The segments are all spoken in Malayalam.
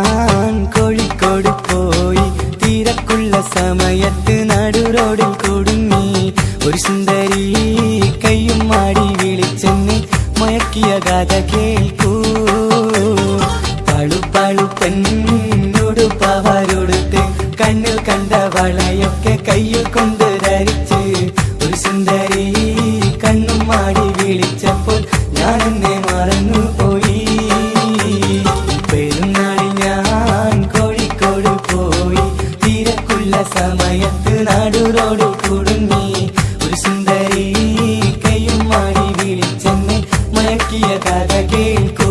ഞാൻ കോഴിക്കോട് പോയി തിരക്കുള്ള സമയത്ത് നടു റോഡിൽ കുടുങ്ങി ഒരു സുന്ദരി കയ്യും മാടി വിളിച്ചെന്ന് മയക്കിയ കഥ കേൾക്കൂ പഴുപ്പഴുപ്പെന്നോടുപ്പവരൊടുത്ത് കണ്ണിൽ കണ്ട വളയൊക്കെ കയ്യിൽ കൊണ്ട് ധരിച്ച് ഒരു സുന്ദരി കണ്ണും മാടി വിളിച്ചപ്പോൾ ഞാൻ എന്നെ മറന്നുപോയി പെരുന്നാളിൽ ഞാൻ കോഴിക്കോട് പോയി തിരക്കുള്ള സമയത്ത് നടു റോഡിൽ കുടുങ്ങി ഒരു സുന്ദരി കയ്യും മാടി വിളിച്ചെന്ന് മയക്കിയ കഥ കേൾക്കൂ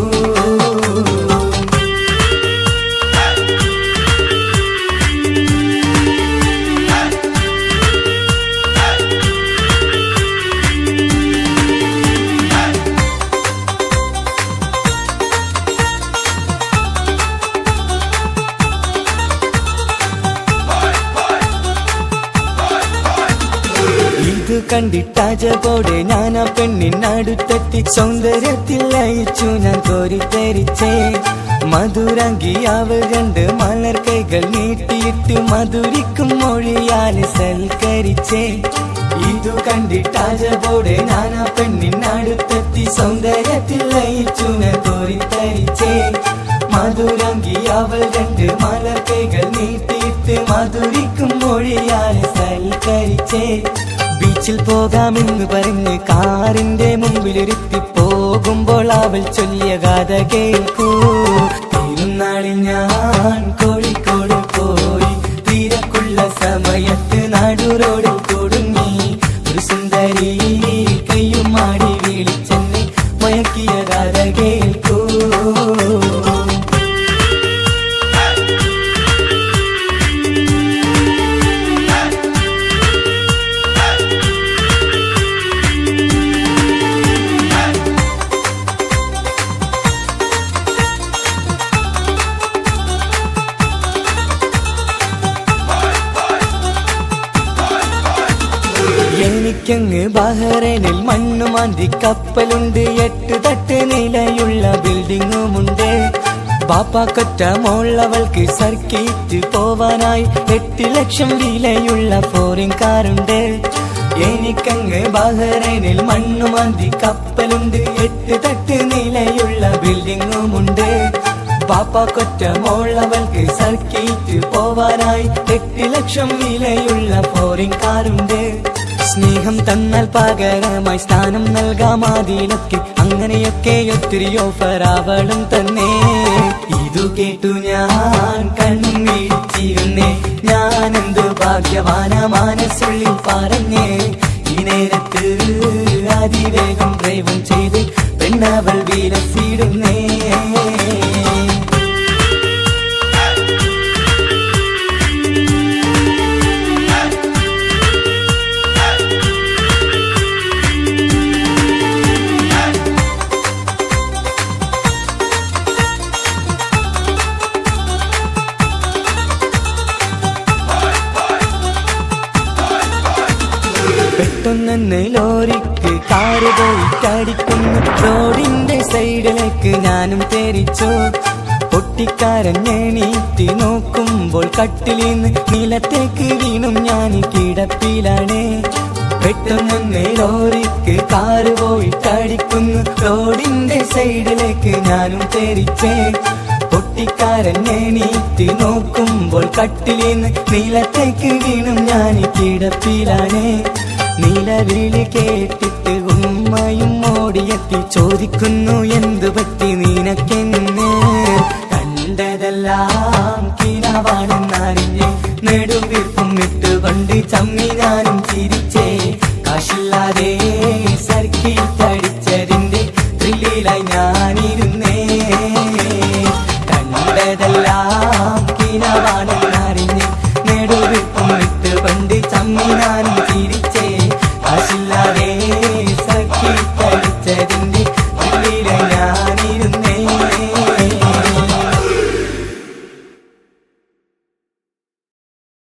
ഇത് കണ്ടിട്ടാജപോടെ ഞാൻ ആ പെണ്ണിനടുത്തെത്തി സൗന്ദര്യത്തിൽ ലയിച്ചു ഞാൻ കോരിത്തരിച്ചേ മധുരാങ്കി അവൾ കണ്ട് മലർ കൈകൾ നീട്ടിയിട്ട് മധുരിക്കും മൊഴിയാൽ സൽക്കരിച്ചേ ഇതു കണ്ടിട്ടാജപോടെ ഞാൻ ആ പെണ്ണിനടുത്തെത്തി സൗന്ദര്യത്തിൽ ലയിച്ചു ഞാൻ കോരിത്തരിച്ചേ മധുരാങ്കി അവൾ കണ്ട് മലർ കൈകൾ നീട്ടിയിട്ട് മധുരിക്കും മൊഴിയാൽ സൽക്കരിച്ചേ ബീച്ചിൽ പോകാമെന്ന് പറഞ്ഞ് കാറിന്റെ മുമ്പിലിരുത്തി പോകുമ്പോൾ അവൾ ചൊല്ലിയ കഥ കേൾക്കൂ തിരുനാളിൽ ഞാൻ കോഴിക്കോട് പോയി തിരക്കുള്ള സമയത്ത് നടു റോഡിൽ കുടുങ്ങി ഒരു സുന്ദരി കയ്യും മാടി വിളിച്ചെന്നെ മയക്കിയ കഥ കേൾക്കൂ എനിക്കങ്ങ് ബഹ്റൈനിൽ മണ്ണുമാന്തി കപ്പലുണ്ട് 8 തട്ട് നിലയുള്ള ബിൽഡിങ്ങുമുണ്ട് ബാപ്പാക്കൊറ്റ മോളവൾക്ക് സർക്കിറ്റ് പോവാനായി 8 ലക്ഷം വിലയുള്ള ഫോറിൻ കാറുണ്ട് എനിക്കങ്ങ് ബഹ്റൈനിൽ മണ്ണുമാന്തി കപ്പലുണ്ട് 8 തട്ട് നിലയുള്ള ബിൽഡിങ്ങുമുണ്ട് ബാപ്പാക്കൊറ്റ മോളവൾക്ക് സർക്കിറ്റ് പോവാനായി 8 ലക്ഷം വിലയുള്ള ഫോറിൻ കാറുണ്ട് സ്നേഹം തന്നാൽ പകരമായി സ്ഥാനം നൽകാമാതിലൊക്കെ അങ്ങനെയൊക്കെ ഒത്തിരി ഓഫർ അവളും തന്നെ ഇതു കേട്ടു ഞാൻ കണ്ണീരിച്ചിരുന്നേ ഞാൻ എന്ത് ഭാഗ്യവാന മനസ്സുള്ളിൽ പറഞ്ഞേ ഈ നേരത്ത് അതിവേഗം ഡ്രൈവും ചെയ്ത് പെണ്ണവൾ വിലസിടുന്നേ പെട്ടെന്ന് ലോറിക്ക് കാറ് പോയിട്ടടിക്കുന്നു റോഡിന്റെ സൈഡിലേക്ക് ഞാനും തെറിച്ചു പൊട്ടിക്കാരൻ എണീറ്റ് നോക്കുമ്പോൾ കട്ടിലിന്ന് നിലത്തേക്ക് വീണും ഞാൻ കിടപ്പിലാണ് പെട്ടെന്ന് ലോറിക്ക് കാറ് പോയിട്ടടിക്കുന്നു റോഡിന്റെ സൈഡിലേക്ക് ഞാനും തെറിച്ചേ പൊട്ടിക്കാരൻ എണീറ്റ് നോക്കുമ്പോൾ കട്ടിലിന്ന് നിലത്തേക്ക് വീണും ഞാൻ കിടപ്പിലാണ് നിലവിളി കേട്ടിട്ട് ഉമ്മയും ഓടിയെത്തി ചോദിക്കുന്നു എന്തു പറ്റി നിനക്കെന്ന് കണ്ടതെല്ലാം കിനാവാണെന്നറിഞ്ഞ് നെടുവീർപ്പും ഇട്ടുകൊണ്ട് ചമ്മി ഞാനും ചിരിച്ചേ കാശില്ലാതെ സർക്കിട്ടടി